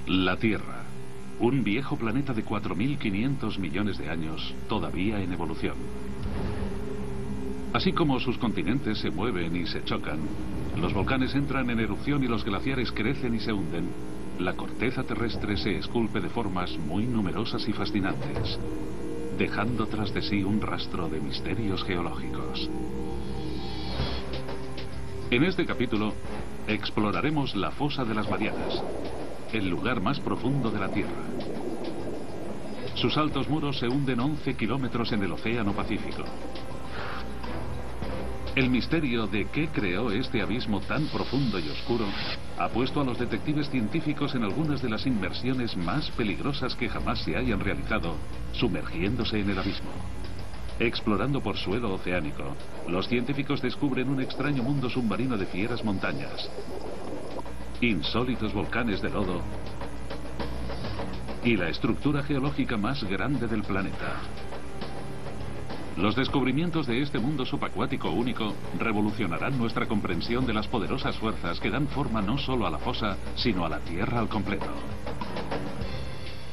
La Tierra, un viejo planeta de 4.500 millones de años, todavía en evolución. Así como sus continentes se mueven y se chocan, los volcanes entran en erupción y los glaciares crecen y se hunden, la corteza terrestre se esculpe de formas muy numerosas y fascinantes, dejando tras de sí un rastro de misterios geológicos. En este capítulo, exploraremos la Fosa de las Marianas, el lugar más profundo de la Tierra. Sus altos muros se hunden 11 kilómetros en el Océano Pacífico. El misterio de qué creó este abismo tan profundo y oscuro ha puesto a los detectives científicos en algunas de las inmersiones más peligrosas que jamás se hayan realizado, sumergiéndose en el abismo. Explorando por suelo oceánico, los científicos descubren un extraño mundo submarino de fieras montañas, insólitos volcanes de lodo y la estructura geológica más grande del planeta. Los descubrimientos de este mundo subacuático único revolucionarán nuestra comprensión de las poderosas fuerzas que dan forma no solo a la fosa, sino a la Tierra al completo.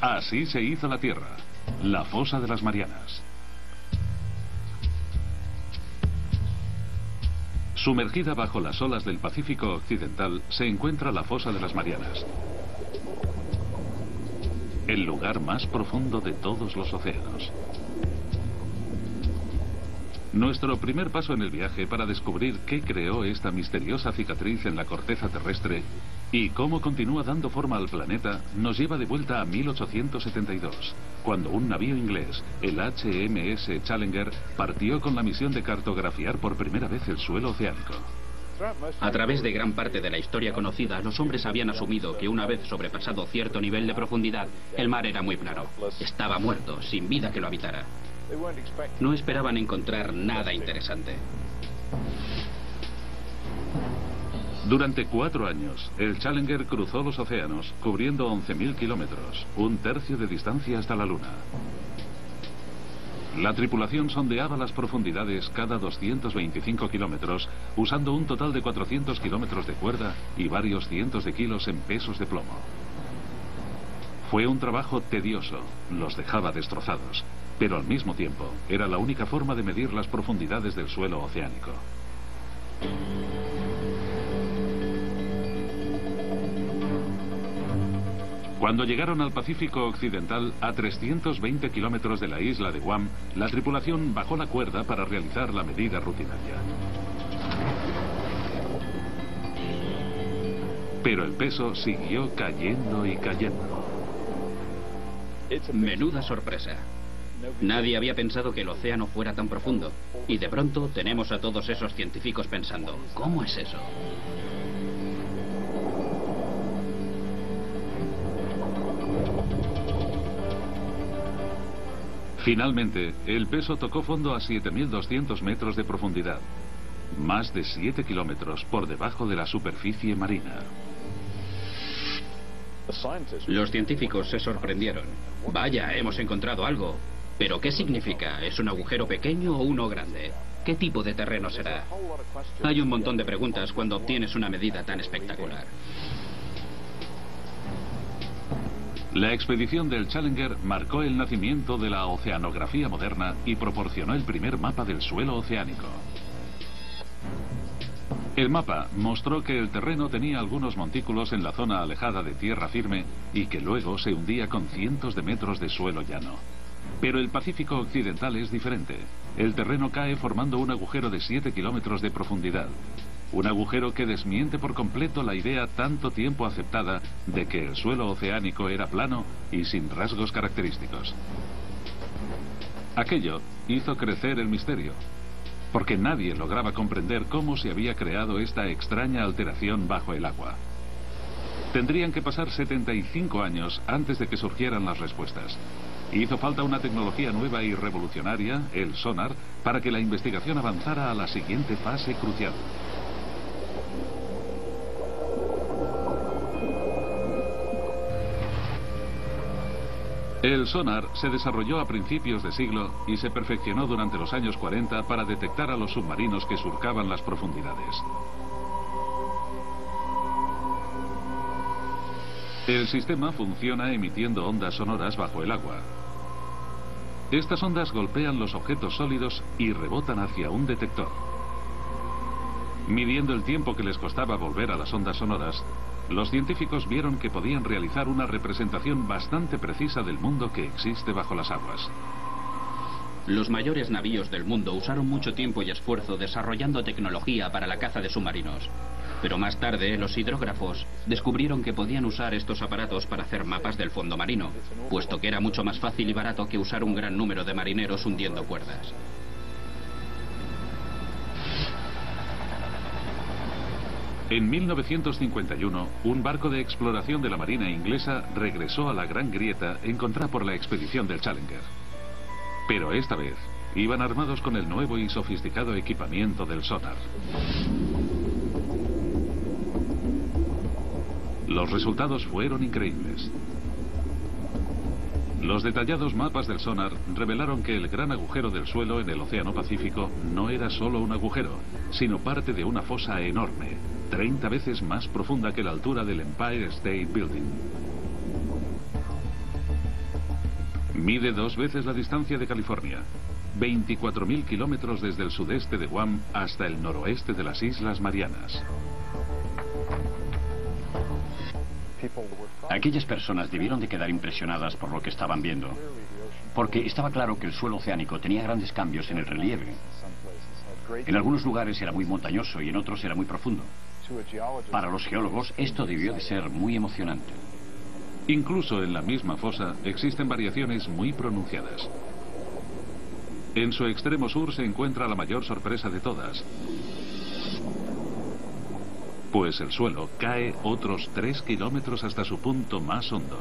Así se hizo la Tierra, la Fosa de las Marianas. Sumergida bajo las olas del Pacífico Occidental se encuentra la Fosa de las Marianas, el lugar más profundo de todos los océanos. Nuestro primer paso en el viaje para descubrir qué creó esta misteriosa cicatriz en la corteza terrestre y cómo continúa dando forma al planeta nos lleva de vuelta a 1872, cuando un navío inglés, el HMS Challenger, partió con la misión de cartografiar por primera vez el suelo oceánico. A través de gran parte de la historia conocida, los hombres habían asumido que una vez sobrepasado cierto nivel de profundidad, el mar era muy plano. Estaba muerto, sin vida que lo habitara. No esperaban encontrar nada interesante. Durante 4 años, el Challenger cruzó los océanos, cubriendo 11.000 kilómetros, un tercio de distancia hasta la Luna. La tripulación sondeaba las profundidades cada 225 kilómetros, usando un total de 400 kilómetros de cuerda y varios cientos de kilos en pesos de plomo. Fue un trabajo tedioso, los dejaba destrozados, pero al mismo tiempo era la única forma de medir las profundidades del suelo oceánico. Cuando llegaron al Pacífico Occidental, a 320 kilómetros de la isla de Guam, la tripulación bajó la cuerda para realizar la medida rutinaria. Pero el peso siguió cayendo y cayendo. Menuda sorpresa. Nadie había pensado que el océano fuera tan profundo. Y de pronto tenemos a todos esos científicos pensando, ¿cómo es eso? Finalmente, el peso tocó fondo a 7.200 metros de profundidad, más de 7 kilómetros por debajo de la superficie marina. Los científicos se sorprendieron. Vaya, hemos encontrado algo. ¿Pero qué significa? ¿Es un agujero pequeño o uno grande? ¿Qué tipo de terreno será? Hay un montón de preguntas cuando obtienes una medida tan espectacular. La expedición del Challenger marcó el nacimiento de la oceanografía moderna y proporcionó el primer mapa del suelo oceánico. El mapa mostró que el terreno tenía algunos montículos en la zona alejada de tierra firme y que luego se hundía con cientos de metros de suelo llano. Pero el Pacífico Occidental es diferente. El terreno cae formando un agujero de 7 kilómetros de profundidad. Un agujero que desmiente por completo la idea tanto tiempo aceptada de que el suelo oceánico era plano y sin rasgos característicos. Aquello hizo crecer el misterio, porque nadie lograba comprender cómo se había creado esta extraña alteración bajo el agua. Tendrían que pasar 75 años antes de que surgieran las respuestas. Hizo falta una tecnología nueva y revolucionaria, el sonar, para que la investigación avanzara a la siguiente fase crucial. El sonar se desarrolló a principios de siglo y se perfeccionó durante los años 40 para detectar a los submarinos que surcaban las profundidades. El sistema funciona emitiendo ondas sonoras bajo el agua. Estas ondas golpean los objetos sólidos y rebotan hacia un detector. Midiendo el tiempo que les costaba volver a las ondas sonoras, los científicos vieron que podían realizar una representación bastante precisa del mundo que existe bajo las aguas. Los mayores navíos del mundo usaron mucho tiempo y esfuerzo desarrollando tecnología para la caza de submarinos. Pero más tarde, los hidrógrafos descubrieron que podían usar estos aparatos para hacer mapas del fondo marino, puesto que era mucho más fácil y barato que usar un gran número de marineros hundiendo cuerdas. En 1951, un barco de exploración de la Marina inglesa regresó a la Gran Grieta encontrada por la expedición del Challenger. Pero esta vez, iban armados con el nuevo y sofisticado equipamiento del sonar. Los resultados fueron increíbles. Los detallados mapas del sonar revelaron que el gran agujero del suelo en el Océano Pacífico no era solo un agujero, sino parte de una fosa enorme, 30 veces más profunda que la altura del Empire State Building. Mide 2 veces la distancia de California, 24.000 kilómetros desde el sudeste de Guam hasta el noroeste de las Islas Marianas. Aquellas personas debieron de quedar impresionadas por lo que estaban viendo, porque estaba claro que el suelo oceánico tenía grandes cambios en el relieve. En algunos lugares era muy montañoso y en otros era muy profundo. Para los geólogos esto debió de ser muy emocionante. Incluso en la misma fosa existen variaciones muy pronunciadas. En su extremo sur se encuentra la mayor sorpresa de todas, pues el suelo cae otros 3 kilómetros hasta su punto más hondo,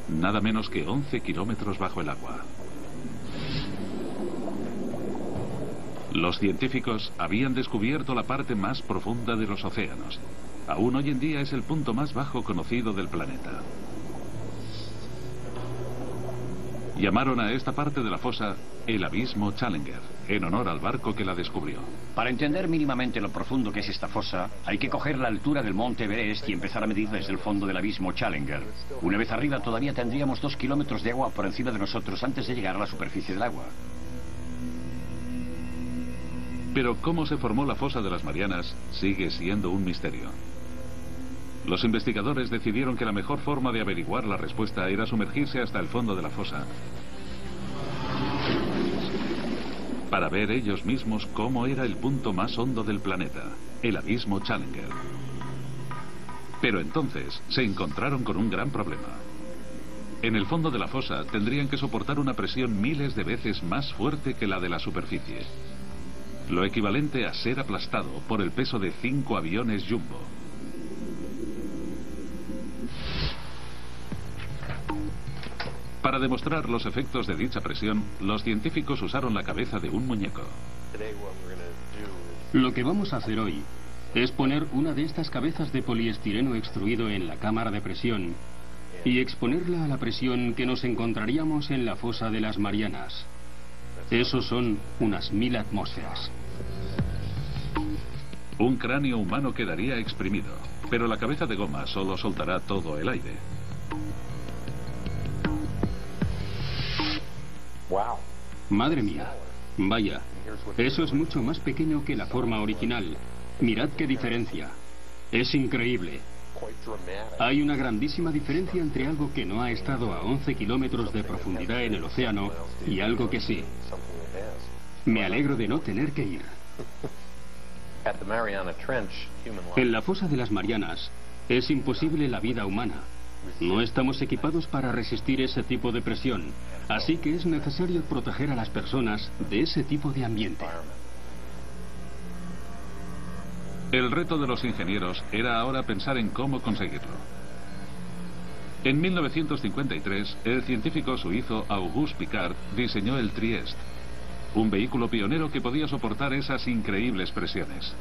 nada menos que 11 kilómetros bajo el agua. Los científicos habían descubierto la parte más profunda de los océanos. Aún hoy en día es el punto más bajo conocido del planeta. Llamaron a esta parte de la fosa el Abismo Challenger, en honor al barco que la descubrió. Para entender mínimamente lo profundo que es esta fosa, hay que coger la altura del monte Everest y empezar a medir desde el fondo del Abismo Challenger. Una vez arriba todavía tendríamos 2 kilómetros de agua por encima de nosotros antes de llegar a la superficie del agua. Pero cómo se formó la fosa de las Marianas sigue siendo un misterio. Los investigadores decidieron que la mejor forma de averiguar la respuesta era sumergirse hasta el fondo de la fosa para ver ellos mismos cómo era el punto más hondo del planeta, el Abismo Challenger. Pero entonces se encontraron con un gran problema. En el fondo de la fosa tendrían que soportar una presión miles de veces más fuerte que la de la superficie, lo equivalente a ser aplastado por el peso de 5 aviones Jumbo. Para demostrar los efectos de dicha presión, los científicos usaron la cabeza de un muñeco. Lo que vamos a hacer hoy es poner una de estas cabezas de poliestireno extruido en la cámara de presión y exponerla a la presión que nos encontraríamos en la fosa de las Marianas. Esos son unas 1000 atmósferas. Un cráneo humano quedaría exprimido, pero la cabeza de goma solo soltará todo el aire. Madre mía, vaya, eso es mucho más pequeño que la forma original. Mirad qué diferencia. Es increíble. Hay una grandísima diferencia entre algo que no ha estado a 11 kilómetros de profundidad en el océano y algo que sí. Me alegro de no tener que ir. En la fosa de las Marianas es imposible la vida humana. No estamos equipados para resistir ese tipo de presión, así que es necesario proteger a las personas de ese tipo de ambiente. El reto de los ingenieros era ahora pensar en cómo conseguirlo. En 1953, el científico suizo Auguste Piccard diseñó el Trieste, un vehículo pionero que podía soportar esas increíbles presiones.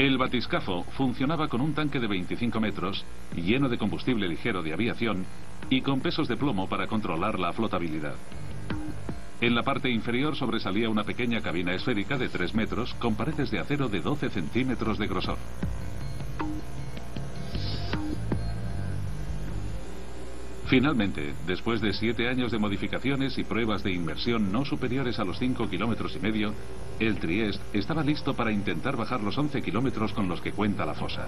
El batiscafo funcionaba con un tanque de 25 metros, lleno de combustible ligero de aviación y con pesos de plomo para controlar la flotabilidad. En la parte inferior sobresalía una pequeña cabina esférica de 3 metros con paredes de acero de 12 centímetros de grosor. Finalmente, después de 7 años de modificaciones y pruebas de inmersión no superiores a los 5,5 kilómetros, el Trieste estaba listo para intentar bajar los 11 kilómetros con los que cuenta la fosa.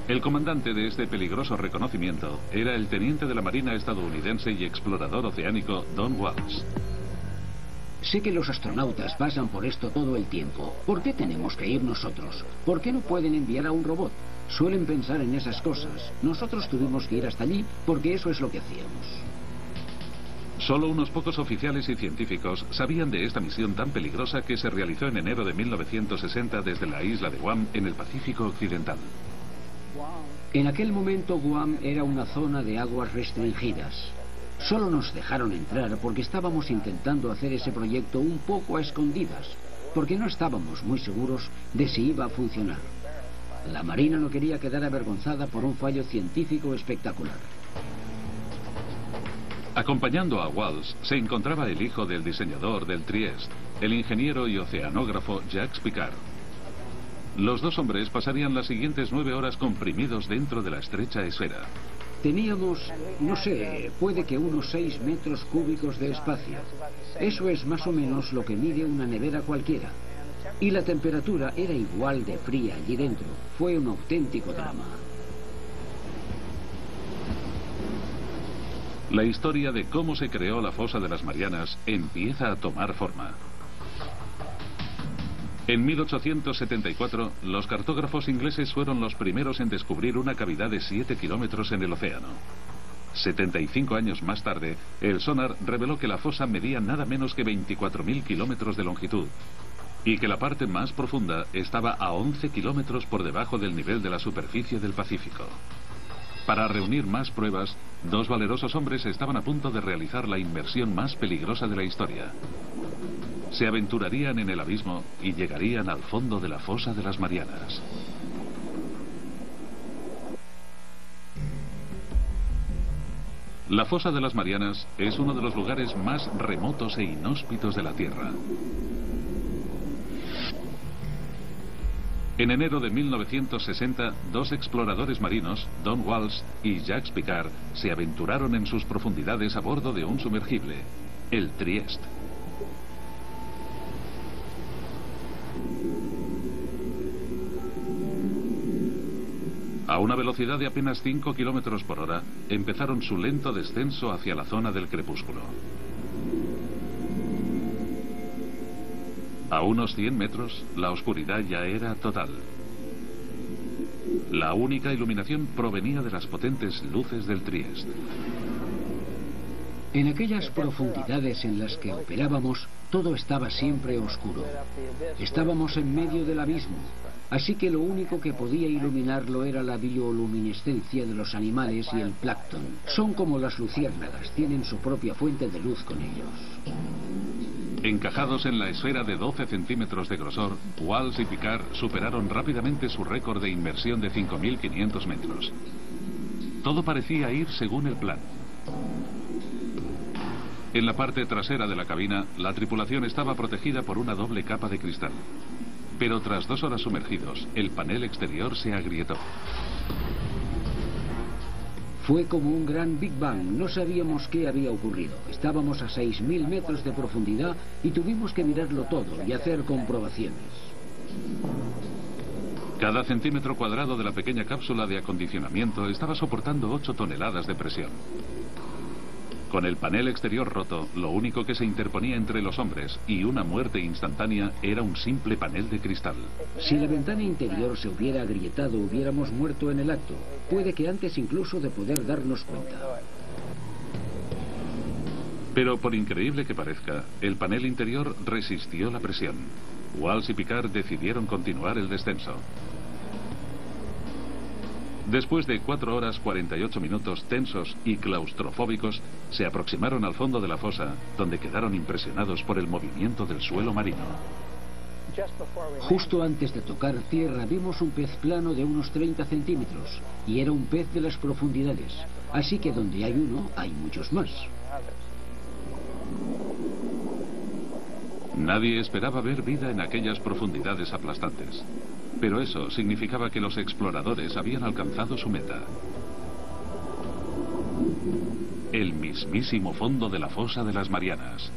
El comandante de este peligroso reconocimiento era el teniente de la Marina estadounidense y explorador oceánico Don Walsh. Sé que los astronautas pasan por esto todo el tiempo. ¿Por qué tenemos que ir nosotros? ¿Por qué no pueden enviar a un robot? Suelen pensar en esas cosas. Nosotros tuvimos que ir hasta allí porque eso es lo que hacíamos. Solo unos pocos oficiales y científicos sabían de esta misión tan peligrosa que se realizó en enero de 1960 desde la isla de Guam en el Pacífico Occidental. En aquel momento Guam era una zona de aguas restringidas. Solo nos dejaron entrar porque estábamos intentando hacer ese proyecto un poco a escondidas, porque no estábamos muy seguros de si iba a funcionar. La Marina no quería quedar avergonzada por un fallo científico espectacular. Acompañando a Walsh se encontraba el hijo del diseñador del Trieste, el ingeniero y oceanógrafo Jacques Piccard. Los dos hombres pasarían las siguientes 9 horas comprimidos dentro de la estrecha esfera. Teníamos, no sé, puede que unos 6 metros cúbicos de espacio. Eso es más o menos lo que mide una nevera cualquiera. Y la temperatura era igual de fría allí dentro. Fue un auténtico drama. La historia de cómo se creó la fosa de las Marianas empieza a tomar forma. En 1874, los cartógrafos ingleses fueron los primeros en descubrir una cavidad de 7 kilómetros en el océano. 75 años más tarde, el sonar reveló que la fosa medía nada menos que 24.000 kilómetros de longitud y que la parte más profunda estaba a 11 kilómetros por debajo del nivel de la superficie del Pacífico. Para reunir más pruebas, dos valerosos hombres estaban a punto de realizar la inmersión más peligrosa de la historia. Se aventurarían en el abismo y llegarían al fondo de la fosa de las Marianas. La fosa de las Marianas es uno de los lugares más remotos e inhóspitos de la Tierra. En enero de 1960, dos exploradores marinos, Don Walsh y Jacques Piccard, se aventuraron en sus profundidades a bordo de un sumergible, el Trieste. A una velocidad de apenas 5 kilómetros por hora, empezaron su lento descenso hacia la zona del crepúsculo. A unos 100 metros, la oscuridad ya era total. La única iluminación provenía de las potentes luces del Trieste. En aquellas profundidades en las que operábamos, todo estaba siempre oscuro. Estábamos en medio del abismo, así que lo único que podía iluminarlo era la bioluminescencia de los animales y el plancton. Son como las luciérnagas, tienen su propia fuente de luz con ellos. Encajados en la esfera de 12 centímetros de grosor, Walsh y Piccard superaron rápidamente su récord de inmersión de 5.500 metros. Todo parecía ir según el plan. En la parte trasera de la cabina, la tripulación estaba protegida por una doble capa de cristal. Pero tras 2 horas sumergidos, el panel exterior se agrietó. Fue como un gran Big Bang, no sabíamos qué había ocurrido. Estábamos a 6.000 metros de profundidad y tuvimos que mirarlo todo y hacer comprobaciones. Cada centímetro cuadrado de la pequeña cápsula de acondicionamiento estaba soportando 8 toneladas de presión. Con el panel exterior roto, lo único que se interponía entre los hombres y una muerte instantánea era un simple panel de cristal. Si la ventana interior se hubiera agrietado, hubiéramos muerto en el acto. Puede que antes incluso de poder darnos cuenta. Pero por increíble que parezca, el panel interior resistió la presión. Walsh y Piccard decidieron continuar el descenso. Después de 4 horas 48 minutos tensos y claustrofóbicos, se aproximaron al fondo de la fosa, donde quedaron impresionados por el movimiento del suelo marino. Justo antes de tocar tierra vimos un pez plano de unos 30 centímetros, y era un pez de las profundidades, así que donde hay uno, hay muchos más. Nadie esperaba ver vida en aquellas profundidades aplastantes. Pero eso significaba que los exploradores habían alcanzado su meta. El mismísimo fondo de la fosa de las Marianas.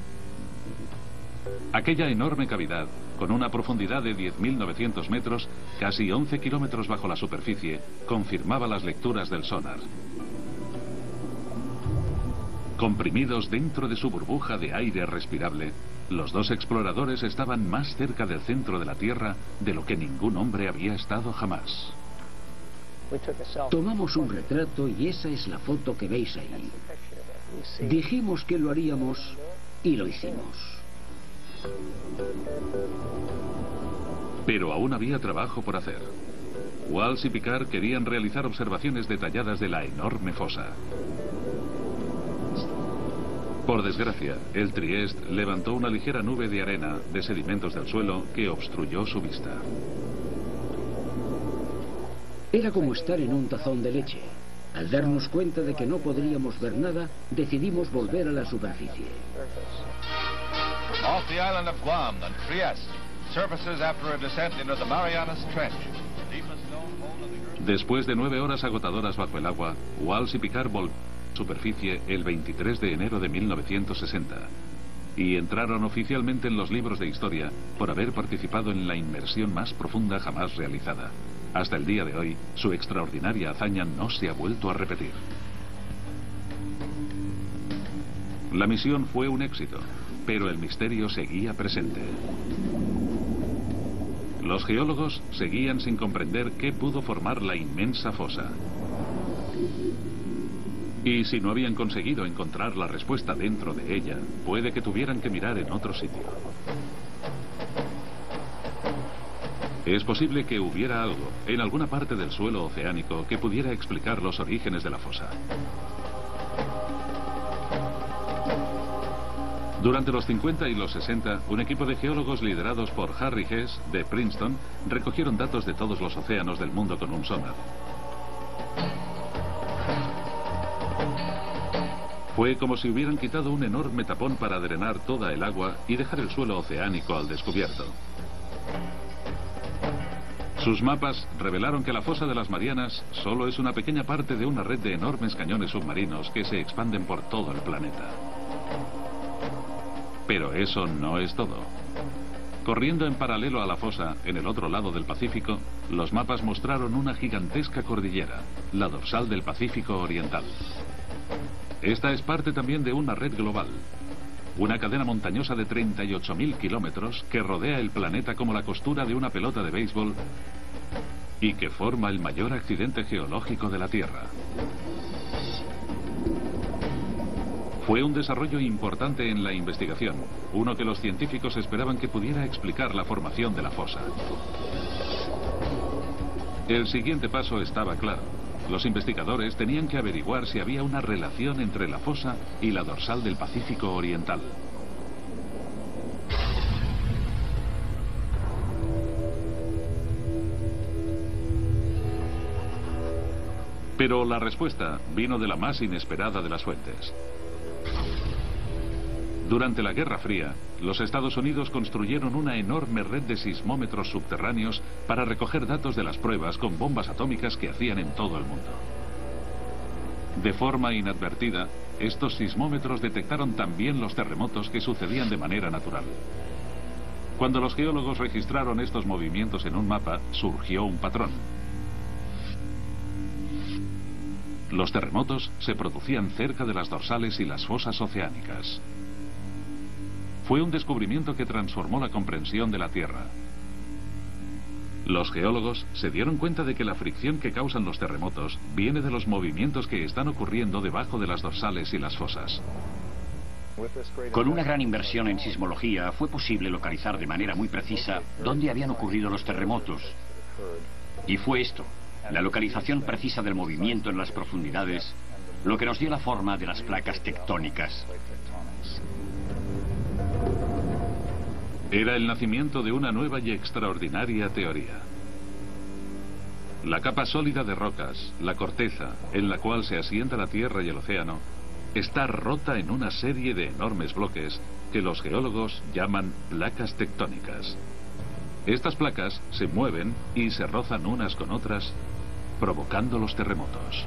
Aquella enorme cavidad, con una profundidad de 10.900 metros, casi 11 kilómetros bajo la superficie, confirmaba las lecturas del sonar. Comprimidos dentro de su burbuja de aire respirable, los dos exploradores estaban más cerca del centro de la Tierra de lo que ningún hombre había estado jamás. Tomamos un retrato y esa es la foto que veis ahí. Dijimos que lo haríamos y lo hicimos. Pero aún había trabajo por hacer. Walsh y Picard querían realizar observaciones detalladas de la enorme fosa. Por desgracia, el Trieste levantó una ligera nube de arena de sedimentos del suelo que obstruyó su vista. Era como estar en un tazón de leche. Al darnos cuenta de que no podríamos ver nada, decidimos volver a la superficie. Off the island of Guam on Trieste, surfaces after a descent into the Marianas Trench. Después de 9 horas agotadoras bajo el agua, Walsh y Picard volvieron a la superficie el 23 de enero de 1960 y entraron oficialmente en los libros de historia por haber participado en la inmersión más profunda jamás realizada. Hasta el día de hoy, su extraordinaria hazaña no se ha vuelto a repetir. La misión fue un éxito, pero el misterio seguía presente. Los geólogos seguían sin comprender qué pudo formar la inmensa fosa. Y si no habían conseguido encontrar la respuesta dentro de ella, puede que tuvieran que mirar en otro sitio. Es posible que hubiera algo en alguna parte del suelo oceánico que pudiera explicar los orígenes de la fosa. Durante los 50 y los 60, un equipo de geólogos liderados por Harry Hess, de Princeton, recogieron datos de todos los océanos del mundo con un sonar. Fue como si hubieran quitado un enorme tapón para drenar toda el agua y dejar el suelo oceánico al descubierto. Sus mapas revelaron que la fosa de las Marianas solo es una pequeña parte de una red de enormes cañones submarinos que se expanden por todo el planeta. Pero eso no es todo. Corriendo en paralelo a la fosa, en el otro lado del Pacífico, los mapas mostraron una gigantesca cordillera, la dorsal del Pacífico Oriental. Esta es parte también de una red global, una cadena montañosa de 38.000 kilómetros que rodea el planeta como la costura de una pelota de béisbol y que forma el mayor accidente geológico de la Tierra. Fue un desarrollo importante en la investigación, uno que los científicos esperaban que pudiera explicar la formación de la fosa. El siguiente paso estaba claro. Los investigadores tenían que averiguar si había una relación entre la fosa y la dorsal del Pacífico Oriental. Pero la respuesta vino de la más inesperada de las fuentes. Durante la Guerra Fría, los Estados Unidos construyeron una enorme red de sismómetros subterráneos para recoger datos de las pruebas con bombas atómicas que hacían en todo el mundo. De forma inadvertida, estos sismómetros detectaron también los terremotos que sucedían de manera natural. Cuando los geólogos registraron estos movimientos en un mapa, surgió un patrón. Los terremotos se producían cerca de las dorsales y las fosas oceánicas. Fue un descubrimiento que transformó la comprensión de la Tierra. Los geólogos se dieron cuenta de que la fricción que causan los terremotos viene de los movimientos que están ocurriendo debajo de las dorsales y las fosas. Con una gran inversión en sismología fue posible localizar de manera muy precisa dónde habían ocurrido los terremotos. Y fue esto, la localización precisa del movimiento en las profundidades, lo que nos dio la forma de las placas tectónicas. Era el nacimiento de una nueva y extraordinaria teoría. La capa sólida de rocas, la corteza, en la cual se asienta la Tierra y el océano, está rota en una serie de enormes bloques que los geólogos llaman placas tectónicas. Estas placas se mueven y se rozan unas con otras, provocando los terremotos.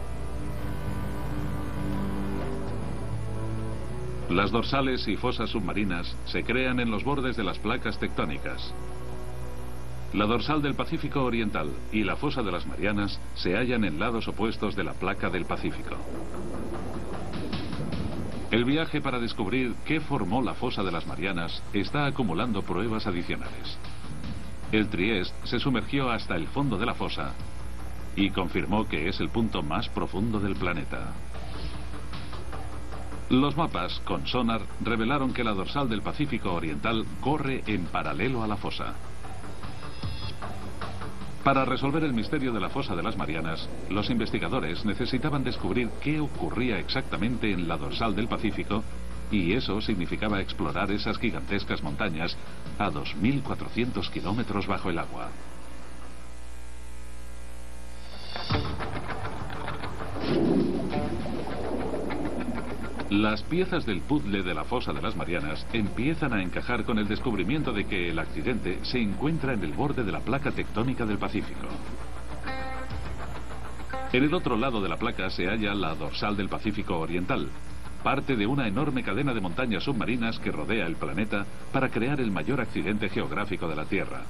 Las dorsales y fosas submarinas se crean en los bordes de las placas tectónicas. La dorsal del Pacífico Oriental y la fosa de las Marianas se hallan en lados opuestos de la placa del Pacífico. El viaje para descubrir qué formó la fosa de las Marianas está acumulando pruebas adicionales. El Trieste se sumergió hasta el fondo de la fosa y confirmó que es el punto más profundo del planeta. Los mapas con sonar revelaron que la dorsal del Pacífico Oriental corre en paralelo a la fosa. Para resolver el misterio de la fosa de las Marianas, los investigadores necesitaban descubrir qué ocurría exactamente en la dorsal del Pacífico, y eso significaba explorar esas gigantescas montañas a 2.400 kilómetros bajo el agua. Las piezas del puzzle de la fosa de las Marianas empiezan a encajar con el descubrimiento de que el accidente se encuentra en el borde de la placa tectónica del Pacífico. En el otro lado de la placa se halla la dorsal del Pacífico Oriental, parte de una enorme cadena de montañas submarinas que rodea el planeta para crear el mayor accidente geográfico de la Tierra.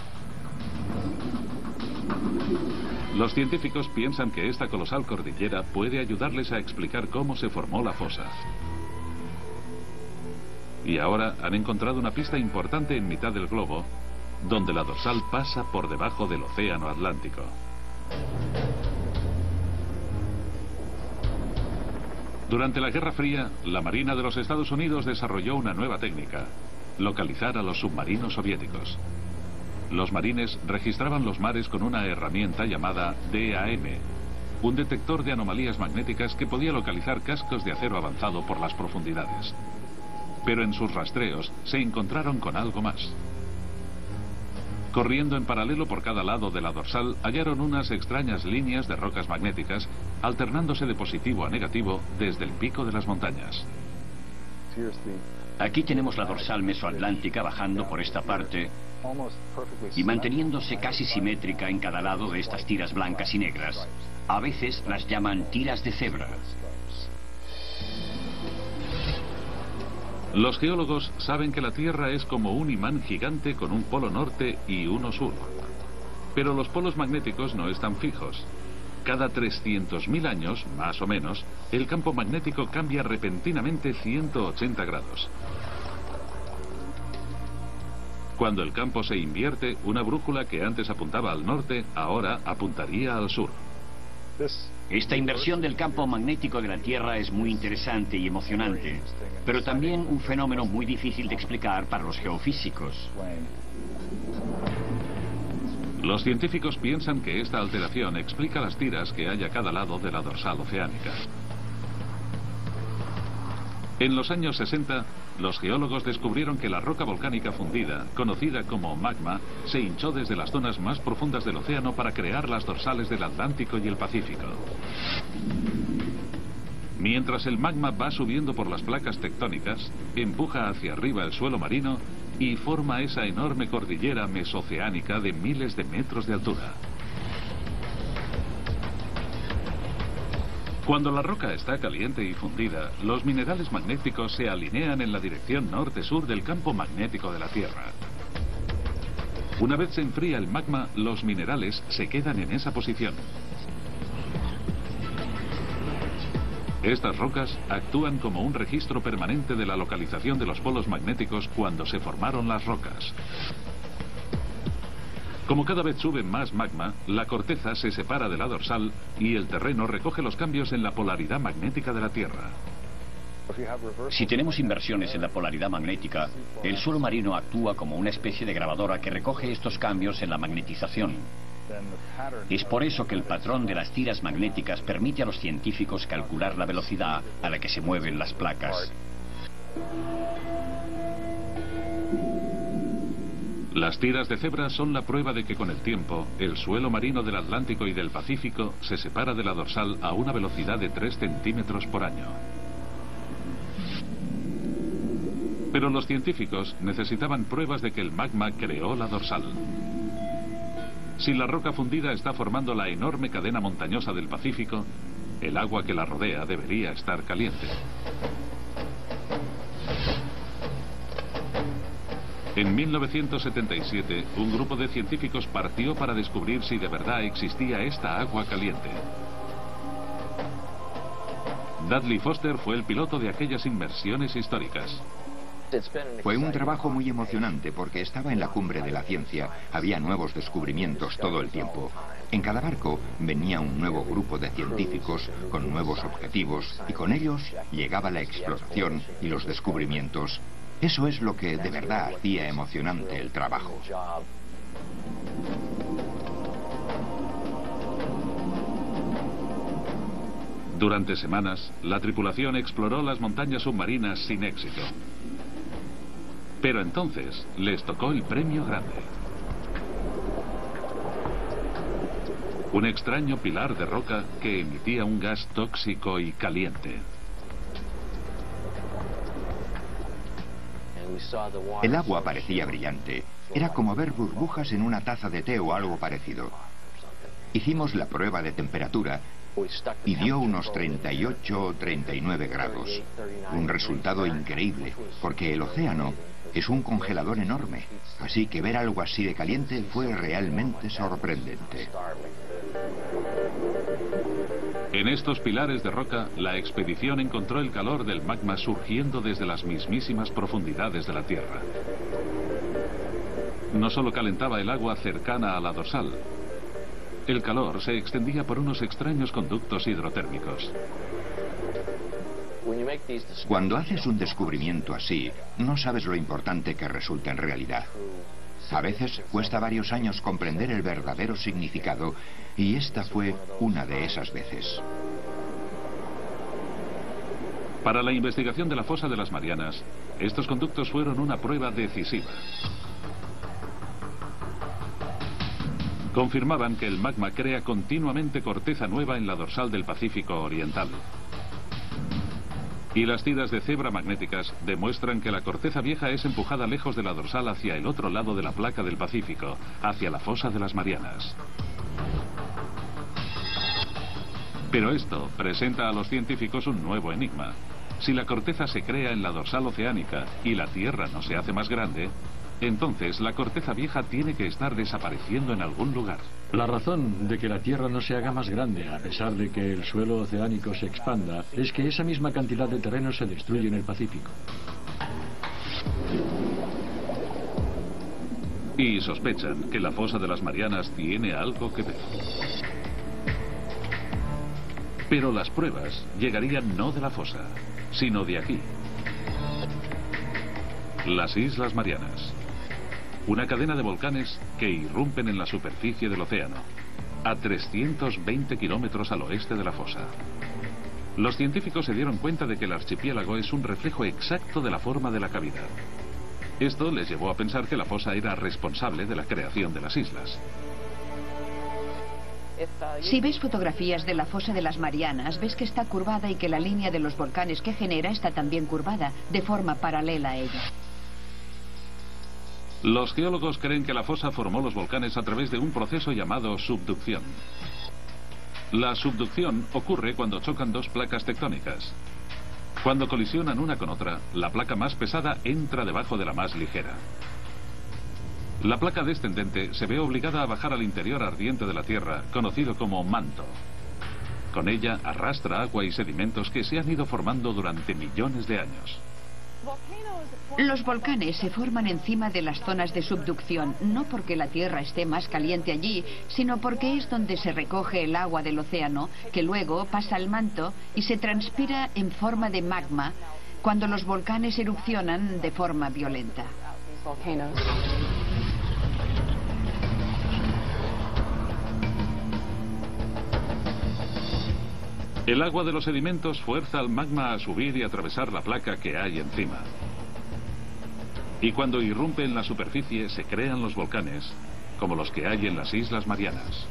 Los científicos piensan que esta colosal cordillera puede ayudarles a explicar cómo se formó la fosa. Y ahora han encontrado una pista importante en mitad del globo, donde la dorsal pasa por debajo del Océano Atlántico. Durante la Guerra Fría, la Marina de los Estados Unidos desarrolló una nueva técnica: localizar a los submarinos soviéticos. Los marines registraban los mares con una herramienta llamada DAM, un detector de anomalías magnéticas que podía localizar cascos de acero avanzado por las profundidades. Pero en sus rastreos se encontraron con algo más. Corriendo en paralelo por cada lado de la dorsal, hallaron unas extrañas líneas de rocas magnéticas, alternándose de positivo a negativo desde el pico de las montañas. Aquí tenemos la dorsal mesoatlántica bajando por esta parte y manteniéndose casi simétrica en cada lado de estas tiras blancas y negras. A veces las llaman tiras de cebra. Los geólogos saben que la Tierra es como un imán gigante con un polo norte y uno sur. Pero los polos magnéticos no están fijos. Cada 300.000 años, más o menos, el campo magnético cambia repentinamente 180 grados. Cuando el campo se invierte, una brújula que antes apuntaba al norte, ahora apuntaría al sur. Esta inversión del campo magnético de la Tierra es muy interesante y emocionante, pero también un fenómeno muy difícil de explicar para los geofísicos. Los científicos piensan que esta alteración explica las tiras que hay a cada lado de la dorsal oceánica. En los años 60, los geólogos descubrieron que la roca volcánica fundida, conocida como magma, se hinchó desde las zonas más profundas del océano para crear las dorsales del Atlántico y el Pacífico. Mientras el magma va subiendo por las placas tectónicas, empuja hacia arriba el suelo marino y forma esa enorme cordillera mesoceánica de miles de metros de altura. Cuando la roca está caliente y fundida, los minerales magnéticos se alinean en la dirección norte-sur del campo magnético de la Tierra. Una vez se enfría el magma, los minerales se quedan en esa posición. Estas rocas actúan como un registro permanente de la localización de los polos magnéticos cuando se formaron las rocas. Como cada vez sube más magma, la corteza se separa de la dorsal y el terreno recoge los cambios en la polaridad magnética de la Tierra. Si tenemos inversiones en la polaridad magnética, el suelo marino actúa como una especie de grabadora que recoge estos cambios en la magnetización. Es por eso que el patrón de las tiras magnéticas permite a los científicos calcular la velocidad a la que se mueven las placas. Las tiras de cebra son la prueba de que con el tiempo, el suelo marino del Atlántico y del Pacífico se separa de la dorsal a una velocidad de 3 centímetros por año. Pero los científicos necesitaban pruebas de que el magma creó la dorsal. Si la roca fundida está formando la enorme cadena montañosa del Pacífico, el agua que la rodea debería estar caliente. En 1977, un grupo de científicos partió para descubrir si de verdad existía esta agua caliente. Dudley Foster fue el piloto de aquellas inmersiones históricas. Fue un trabajo muy emocionante porque estaba en la cumbre de la ciencia. Había nuevos descubrimientos todo el tiempo. En cada barco venía un nuevo grupo de científicos con nuevos objetivos y con ellos llegaba la exploración y los descubrimientos. Eso es lo que de verdad hacía emocionante el trabajo. Durante semanas, la tripulación exploró las montañas submarinas sin éxito. Pero entonces les tocó el premio grande. Un extraño pilar de roca que emitía un gas tóxico y caliente. El agua parecía brillante. Era como ver burbujas en una taza de té o algo parecido. Hicimos la prueba de temperatura y dio unos 38 o 39 grados. Un resultado increíble, porque el océano es un congelador enorme. Así que ver algo así de caliente fue realmente sorprendente. En estos pilares de roca, la expedición encontró el calor del magma surgiendo desde las mismísimas profundidades de la Tierra. No solo calentaba el agua cercana a la dorsal, el calor se extendía por unos extraños conductos hidrotérmicos. Cuando haces un descubrimiento así, no sabes lo importante que resulta en realidad. A veces cuesta varios años comprender el verdadero significado, y esta fue una de esas veces. Para la investigación de la fosa de las Marianas, estos conductos fueron una prueba decisiva. Confirmaban que el magma crea continuamente corteza nueva en la dorsal del Pacífico Oriental. Y las tiras de cebra magnéticas demuestran que la corteza vieja es empujada lejos de la dorsal hacia el otro lado de la placa del Pacífico, hacia la fosa de las Marianas. Pero esto presenta a los científicos un nuevo enigma. Si la corteza se crea en la dorsal oceánica y la Tierra no se hace más grande, entonces la corteza vieja tiene que estar desapareciendo en algún lugar. La razón de que la Tierra no se haga más grande, a pesar de que el suelo oceánico se expanda, es que esa misma cantidad de terreno se destruye en el Pacífico. Y sospechan que la fosa de las Marianas tiene algo que ver. Pero las pruebas llegarían no de la fosa, sino de aquí. Las Islas Marianas. Una cadena de volcanes que irrumpen en la superficie del océano, a 320 kilómetros al oeste de la fosa. Los científicos se dieron cuenta de que el archipiélago es un reflejo exacto de la forma de la cavidad. Esto les llevó a pensar que la fosa era responsable de la creación de las islas. Si ves fotografías de la fosa de las Marianas, ves que está curvada y que la línea de los volcanes que genera está también curvada, de forma paralela a ella. Los geólogos creen que la fosa formó los volcanes a través de un proceso llamado subducción. La subducción ocurre cuando chocan dos placas tectónicas. Cuando colisionan una con otra, la placa más pesada entra debajo de la más ligera. La placa descendente se ve obligada a bajar al interior ardiente de la Tierra, conocido como manto. Con ella arrastra agua y sedimentos que se han ido formando durante millones de años. Los volcanes se forman encima de las zonas de subducción, no porque la Tierra esté más caliente allí, sino porque es donde se recoge el agua del océano, que luego pasa al manto y se transpira en forma de magma cuando los volcanes erupcionan de forma violenta. El agua de los sedimentos fuerza al magma a subir y atravesar la placa que hay encima. Y cuando irrumpe en la superficie se crean los volcanes, como los que hay en las Islas Marianas.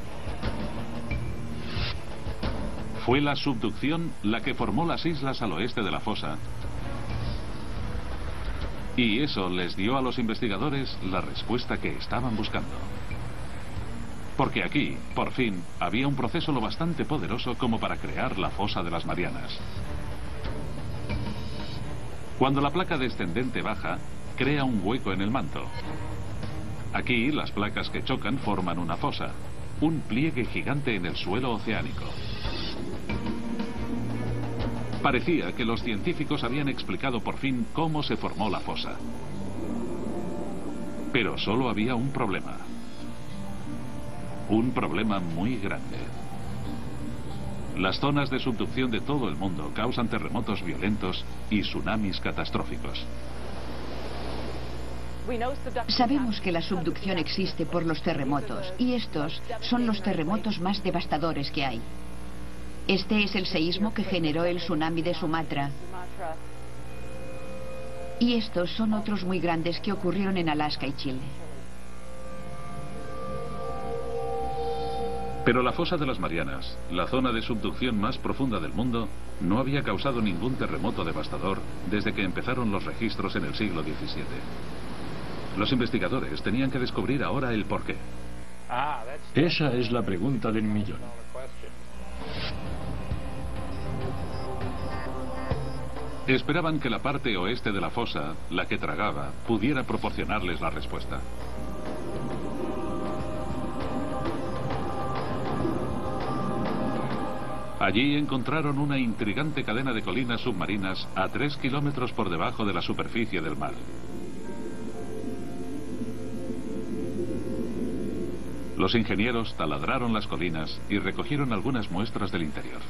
Fue la subducción la que formó las islas al oeste de la fosa Y eso les dio a los investigadores la respuesta que estaban buscando. Porque aquí, por fin, había un proceso lo bastante poderoso como para crear la fosa de las Marianas. Cuando la placa descendente baja, crea un hueco en el manto. Aquí, las placas que chocan forman una fosa, un pliegue gigante en el suelo oceánico. Parecía que los científicos habían explicado por fin cómo se formó la fosa. Pero solo había un problema. Un problema muy grande. Las zonas de subducción de todo el mundo causan terremotos violentos y tsunamis catastróficos. Sabemos que la subducción existe por los terremotos, y estos son los terremotos más devastadores que hay. Este es el seísmo que generó el tsunami de Sumatra. Y estos son otros muy grandes que ocurrieron en Alaska y Chile. Pero la fosa de las Marianas, la zona de subducción más profunda del mundo, no había causado ningún terremoto devastador desde que empezaron los registros en el siglo XVII. Los investigadores tenían que descubrir ahora el porqué. Esa es la pregunta del millón. Esperaban que la parte oeste de la fosa, la que tragaba, pudiera proporcionarles la respuesta. Allí encontraron una intrigante cadena de colinas submarinas a 3 kilómetros por debajo de la superficie del mar. Los ingenieros taladraron las colinas y recogieron algunas muestras del interior.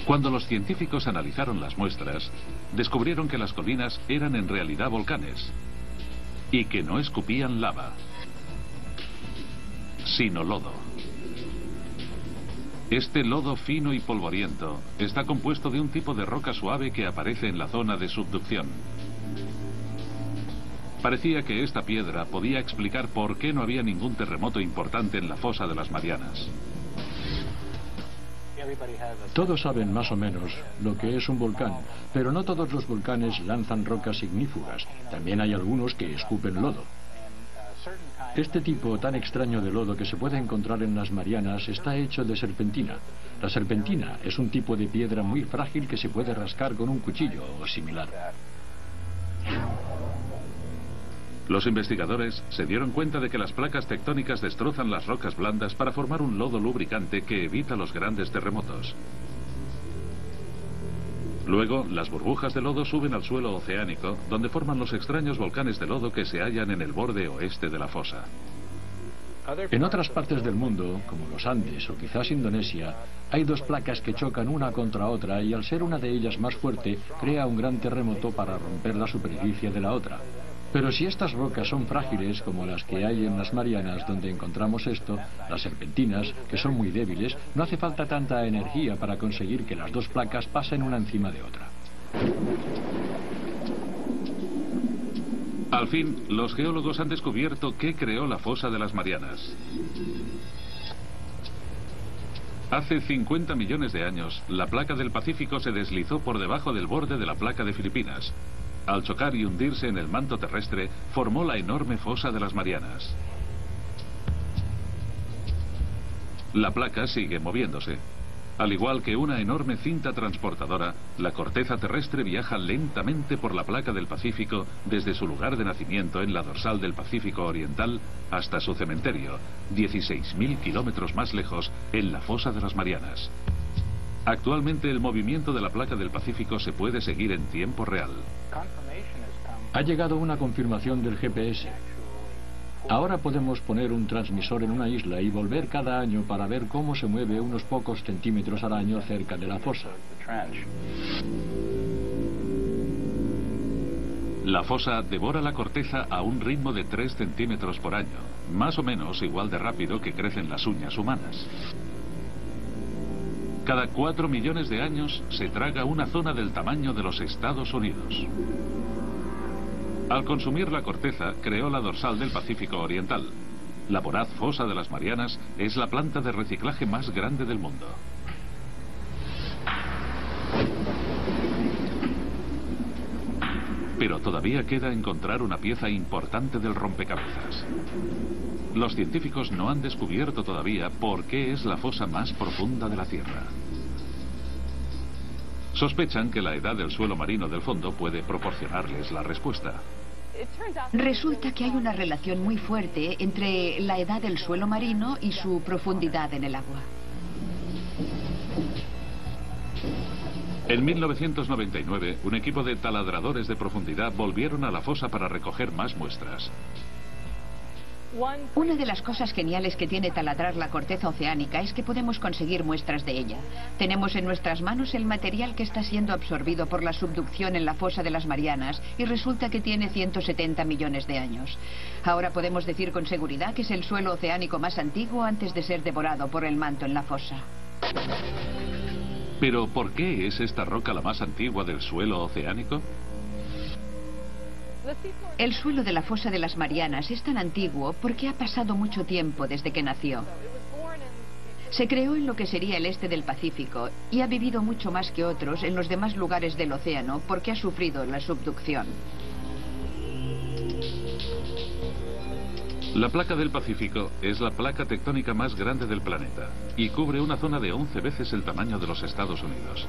Cuando los científicos analizaron las muestras, descubrieron que las colinas eran en realidad volcanes y que no escupían lava, sino lodo. Este lodo fino y polvoriento está compuesto de un tipo de roca suave que aparece en la zona de subducción. Parecía que esta piedra podía explicar por qué no había ningún terremoto importante en la fosa de las Marianas. Todos saben más o menos lo que es un volcán, pero no todos los volcanes lanzan rocas ignífugas. También hay algunos que escupen lodo. Este tipo tan extraño de lodo que se puede encontrar en las Marianas está hecho de serpentina. La serpentina es un tipo de piedra muy frágil que se puede rascar con un cuchillo o similar. Los investigadores se dieron cuenta de que las placas tectónicas destrozan las rocas blandas para formar un lodo lubricante que evita los grandes terremotos. Luego, las burbujas de lodo suben al suelo oceánico, donde forman los extraños volcanes de lodo que se hallan en el borde oeste de la fosa. En otras partes del mundo, como los Andes o quizás Indonesia, hay dos placas que chocan una contra otra y al ser una de ellas más fuerte, crea un gran terremoto para romper la superficie de la otra. Pero si estas rocas son frágiles, como las que hay en las Marianas donde encontramos esto, las serpentinas, que son muy débiles, no hace falta tanta energía para conseguir que las dos placas pasen una encima de otra. Al fin, los geólogos han descubierto qué creó la fosa de las Marianas. Hace 50 millones de años, la placa del Pacífico se deslizó por debajo del borde de la placa de Filipinas. Al chocar y hundirse en el manto terrestre, formó la enorme fosa de las Marianas. La placa sigue moviéndose. Al igual que una enorme cinta transportadora, la corteza terrestre viaja lentamente por la placa del Pacífico desde su lugar de nacimiento en la dorsal del Pacífico Oriental hasta su cementerio, 16.000 kilómetros más lejos, en la fosa de las Marianas. Actualmente el movimiento de la placa del Pacífico se puede seguir en tiempo real. Ha llegado una confirmación del GPS. Ahora podemos poner un transmisor en una isla y volver cada año para ver cómo se mueve unos pocos centímetros al año cerca de la fosa. La fosa devora la corteza a un ritmo de 3 centímetros por año, más o menos igual de rápido que crecen las uñas humanas. Cada 4 millones de años se traga una zona del tamaño de los Estados Unidos. Al consumir la corteza, creó la dorsal del Pacífico Oriental. La voraz fosa de las Marianas es la planta de reciclaje más grande del mundo. Pero todavía queda encontrar una pieza importante del rompecabezas. Los científicos no han descubierto todavía por qué es la fosa más profunda de la Tierra. Sospechan que la edad del suelo marino del fondo puede proporcionarles la respuesta. Resulta que hay una relación muy fuerte entre la edad del suelo marino y su profundidad en el agua. En 1999, un equipo de taladradores de profundidad volvieron a la fosa para recoger más muestras. Una de las cosas geniales que tiene taladrar la corteza oceánica es que podemos conseguir muestras de ella. Tenemos en nuestras manos el material que está siendo absorbido por la subducción en la fosa de las Marianas y resulta que tiene 170 millones de años. Ahora podemos decir con seguridad que es el suelo oceánico más antiguo antes de ser devorado por el manto en la fosa. ¿Pero por qué es esta roca la más antigua del suelo oceánico? El suelo de la fosa de las Marianas es tan antiguo porque ha pasado mucho tiempo desde que nació. Se creó en lo que sería el este del Pacífico y ha vivido mucho más que otros en los demás lugares del océano porque ha sufrido la subducción. La placa del Pacífico es la placa tectónica más grande del planeta y cubre una zona de 11 veces el tamaño de los Estados Unidos.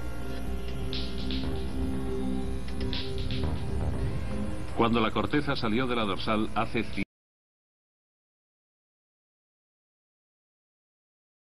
Cuando la corteza salió de la dorsal hace